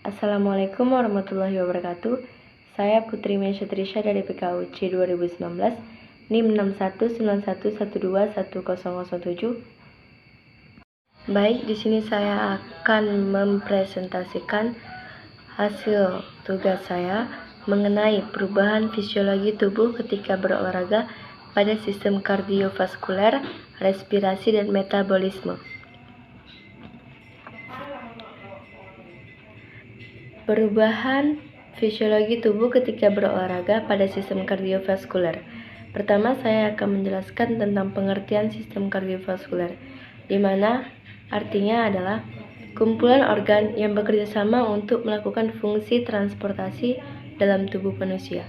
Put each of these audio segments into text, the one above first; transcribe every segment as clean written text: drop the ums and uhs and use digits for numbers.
Assalamualaikum warahmatullahi wabarakatuh. Saya Putri Mesya Trisha dari PKUC 2019, NIM 6191121007. Baik, di sini saya akan mempresentasikan hasil tugas saya mengenai perubahan fisiologi tubuh ketika berolahraga pada sistem kardiovaskuler, respirasi, dan metabolisme. Perubahan fisiologi tubuh ketika berolahraga pada sistem kardiovaskuler. Pertama, saya akan menjelaskan tentang pengertian sistem kardiovaskuler, di mana artinya adalah kumpulan organ yang bekerja sama untuk melakukan fungsi transportasi dalam tubuh manusia.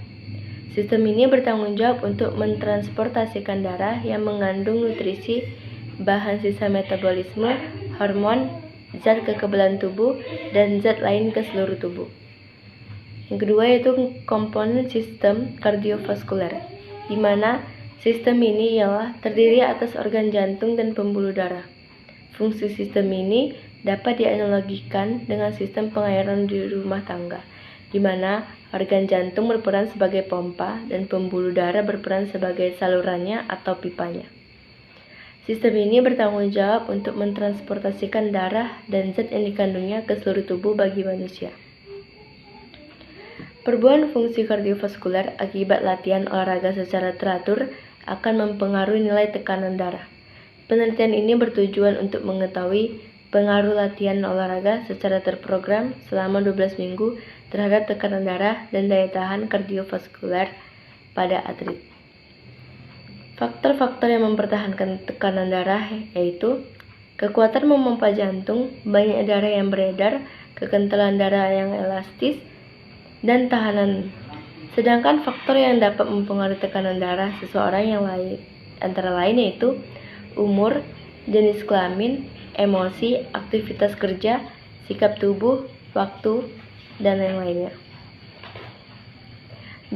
Sistem ini bertanggung jawab untuk mentransportasikan darah yang mengandung nutrisi, bahan sisa metabolisme, hormon, zat kekebalan tubuh, dan zat lain ke seluruh tubuh. Yang kedua yaitu komponen sistem kardiovaskuler, di mana sistem ini ialah terdiri atas organ jantung dan pembuluh darah. Fungsi sistem ini dapat dianalogikan dengan sistem pengairan di rumah tangga, di mana organ jantung berperan sebagai pompa dan pembuluh darah berperan sebagai salurannya atau pipanya. Sistem ini bertanggung jawab untuk mentransportasikan darah dan zat yang dikandungnya ke seluruh tubuh bagi manusia. Perubahan fungsi kardiovaskuler akibat latihan olahraga secara teratur akan mempengaruhi nilai tekanan darah. Penelitian ini bertujuan untuk mengetahui pengaruh latihan olahraga secara terprogram selama 12 minggu terhadap tekanan darah dan daya tahan kardiovaskuler pada atlet. Faktor-faktor yang mempertahankan tekanan darah yaitu kekuatan memompa jantung, banyak darah yang beredar, kekentalan darah yang elastis, dan tahanan. Sedangkan faktor yang dapat mempengaruhi tekanan darah seseorang yang lain antara lain yaitu umur, jenis kelamin, emosi, aktivitas kerja, sikap tubuh, waktu, dan yang lainnya.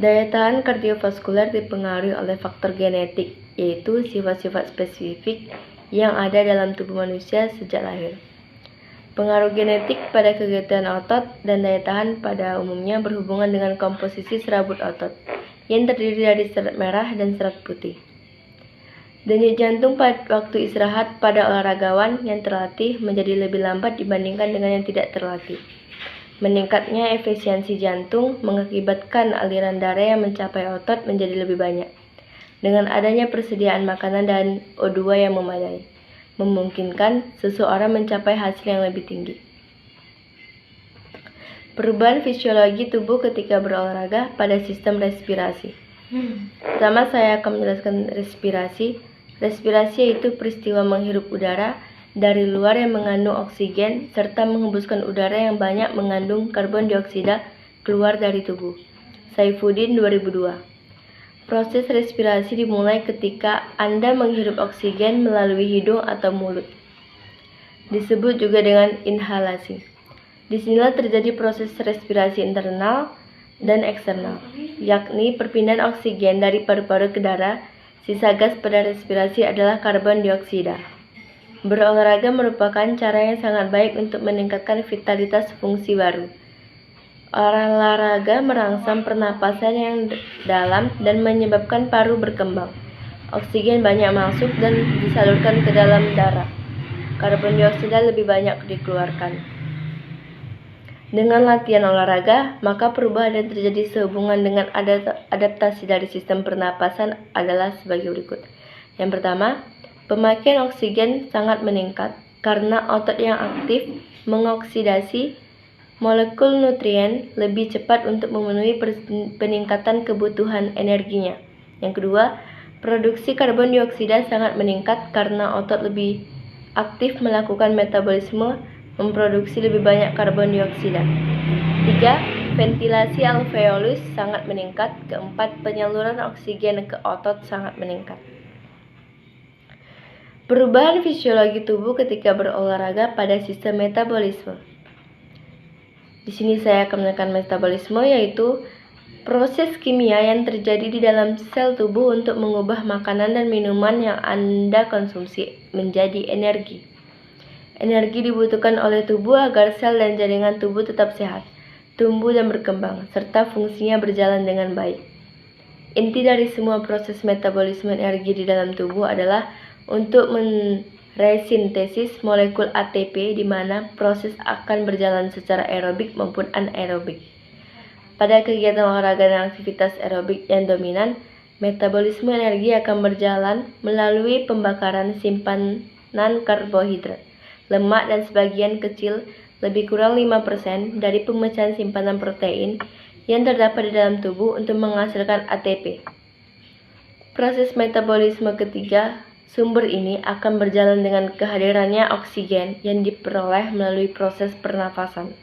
Daya tahan kardiovaskuler dipengaruhi oleh faktor genetik, yaitu sifat-sifat spesifik yang ada dalam tubuh manusia sejak lahir. Pengaruh genetik pada kegiatan otot dan daya tahan pada umumnya berhubungan dengan komposisi serabut otot, yang terdiri dari serat merah dan serat putih. Denyut jantung pada waktu istirahat pada olahragawan yang terlatih menjadi lebih lambat dibandingkan dengan yang tidak terlatih. Meningkatnya efisiensi jantung mengakibatkan aliran darah yang mencapai otot menjadi lebih banyak. Dengan adanya persediaan makanan dan O2 yang memadai, memungkinkan seseorang mencapai hasil yang lebih tinggi. Perubahan fisiologi tubuh ketika berolahraga pada sistem respirasi. Pertama, saya akan menjelaskan respirasi. Respirasi yaitu peristiwa menghirup udara dari luar yang mengandung oksigen serta menghembuskan udara yang banyak mengandung karbon dioksida keluar dari tubuh. Saifuddin 2002. Proses respirasi dimulai ketika Anda menghirup oksigen melalui hidung atau mulut. Disebut juga dengan inhalasi. Disinilah terjadi proses respirasi internal dan eksternal, yakni perpindahan oksigen dari paru-paru ke darah. Sisa gas pada respirasi adalah karbon dioksida. Berolahraga merupakan cara yang sangat baik untuk meningkatkan vitalitas fungsi baru. Olahraga merangsang pernapasan yang dalam dan menyebabkan paru berkembang. Oksigen banyak masuk dan disalurkan ke dalam darah. Karbon dioksida lebih banyak dikeluarkan. Dengan latihan olahraga, maka perubahan yang terjadi sehubungan dengan adaptasi dari sistem pernapasan adalah sebagai berikut. Yang pertama, pemakaian oksigen sangat meningkat karena otot yang aktif mengoksidasi molekul nutrien lebih cepat untuk memenuhi peningkatan kebutuhan energinya. Yang kedua, produksi karbon dioksida sangat meningkat karena otot lebih aktif melakukan metabolisme memproduksi lebih banyak karbon dioksida. 3. Ventilasi alveolus sangat meningkat. Keempat, penyaluran oksigen ke otot sangat meningkat. Perubahan fisiologi tubuh ketika berolahraga pada sistem metabolisme. Di sini saya akan menekan metabolisme, yaitu proses kimia yang terjadi di dalam sel tubuh untuk mengubah makanan dan minuman yang Anda konsumsi menjadi energi. Energi dibutuhkan oleh tubuh agar sel dan jaringan tubuh tetap sehat, tumbuh dan berkembang, serta fungsinya berjalan dengan baik. Inti dari semua proses metabolisme energi di dalam tubuh adalah untuk meresintesis molekul ATP, di mana proses akan berjalan secara aerobik maupun anaerobik. Pada kegiatan olahraga dan aktivitas aerobik yang dominan, metabolisme energi akan berjalan melalui pembakaran simpanan karbohidrat, lemak, dan sebagian kecil, lebih kurang 5%, dari pemecahan simpanan protein yang terdapat di dalam tubuh untuk menghasilkan ATP. Proses metabolisme ketiga sumber ini akan berjalan dengan kehadirannya oksigen yang diperoleh melalui proses pernafasan.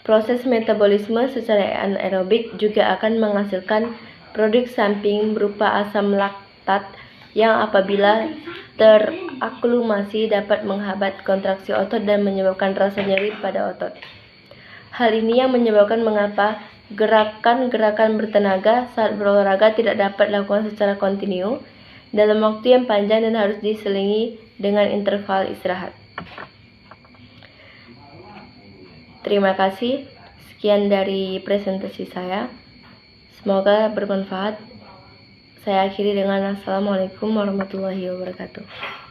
Proses metabolisme secara anaerobik juga akan menghasilkan produk samping berupa asam laktat yang apabila terakumulasi dapat menghambat kontraksi otot dan menyebabkan rasa nyeri pada otot. Hal ini yang menyebabkan mengapa gerakan-gerakan bertenaga saat berolahraga tidak dapat dilakukan secara kontinu dalam waktu yang panjang dan harus diselingi dengan interval istirahat. Terima kasih. Sekian dari presentasi saya. Semoga bermanfaat. Saya akhiri dengan Assalamualaikum warahmatullahi wabarakatuh.